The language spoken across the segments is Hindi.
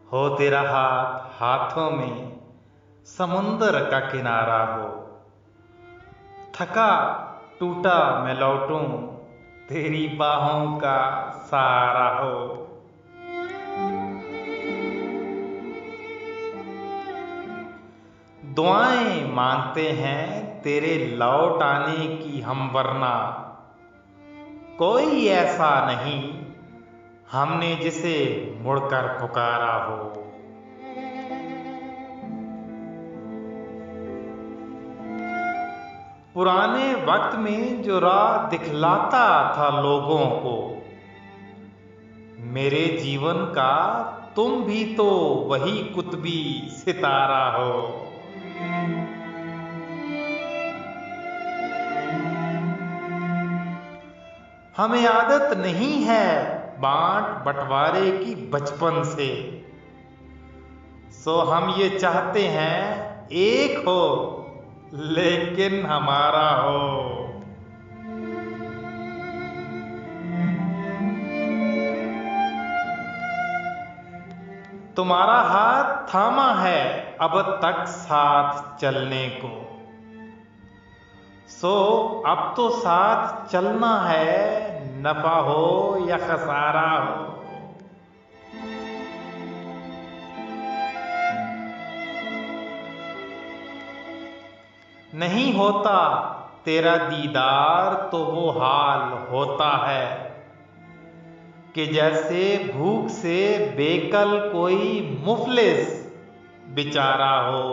हो तेरा हाथ हाथों में समुंदर का किनारा हो। थका टूटा मैं लौटूं तेरी बाहों का सहारा हो। दुआएं मांगते हैं तेरे लौट आने की हम, वरना कोई ऐसा नहीं हमने जिसे मुड़कर पुकारा हो। पुराने वक्त में जो राह दिखलाता था लोगों को, मेरे जीवन का तुम भी तो वही कुतबी सितारा हो। हमें आदत नहीं है बांट बंटवारे की बचपन से, सो हम ये चाहते हैं एक हो लेकिन हमारा हो। तुम्हारा हाथ थामा है अब तक साथ चलने को, सो अब तो साथ चलना है, नफा हो या खसारा हो। नहीं होता तेरा दीदार तो वो हाल होता है कि जैसे भूख से बेकल कोई मुफलिस बेचारा हो।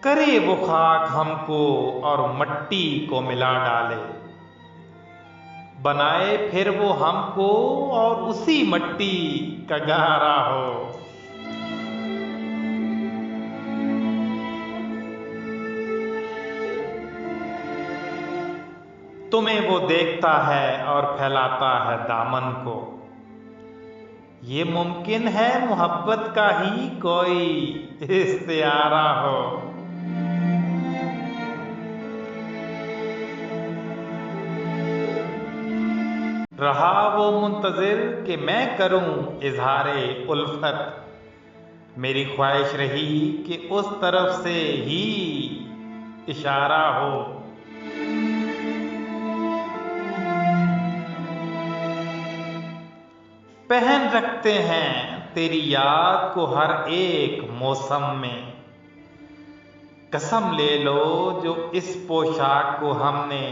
करे वो खाक हमको और मट्टी को मिला डाले, बनाए फिर वो हमको और उसी मट्टी का गहरा हो। तुम्हें वो देखता है और फैलाता है दामन को, ये मुमकिन है मोहब्बत का ही कोई इस्तिआरा हो। रहा वो मुंतजिर कि मैं करूं इजहारे उल्फत, मेरी ख्वाहिश रही कि उस तरफ से ही इशारा हो। पहन रखते हैं तेरी याद को हर एक मौसम में, कसम ले लो जो इस पोशाक को हमने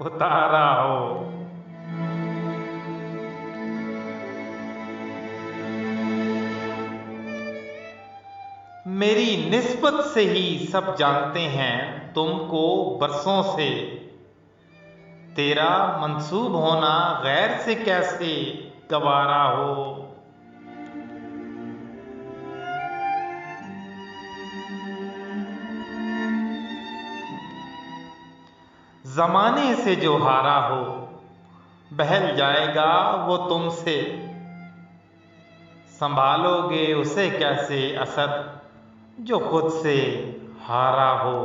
उतारा हो। मेरी निस्बत से ही सब जानते हैं तुमको बरसों से, तेरा मंसूब होना गैर से कैसे गवारा हो। जमाने से जो हारा हो बहल जाएगा वो तुमसे, संभालोगे उसे कैसे असद जो खुद से हारा हो।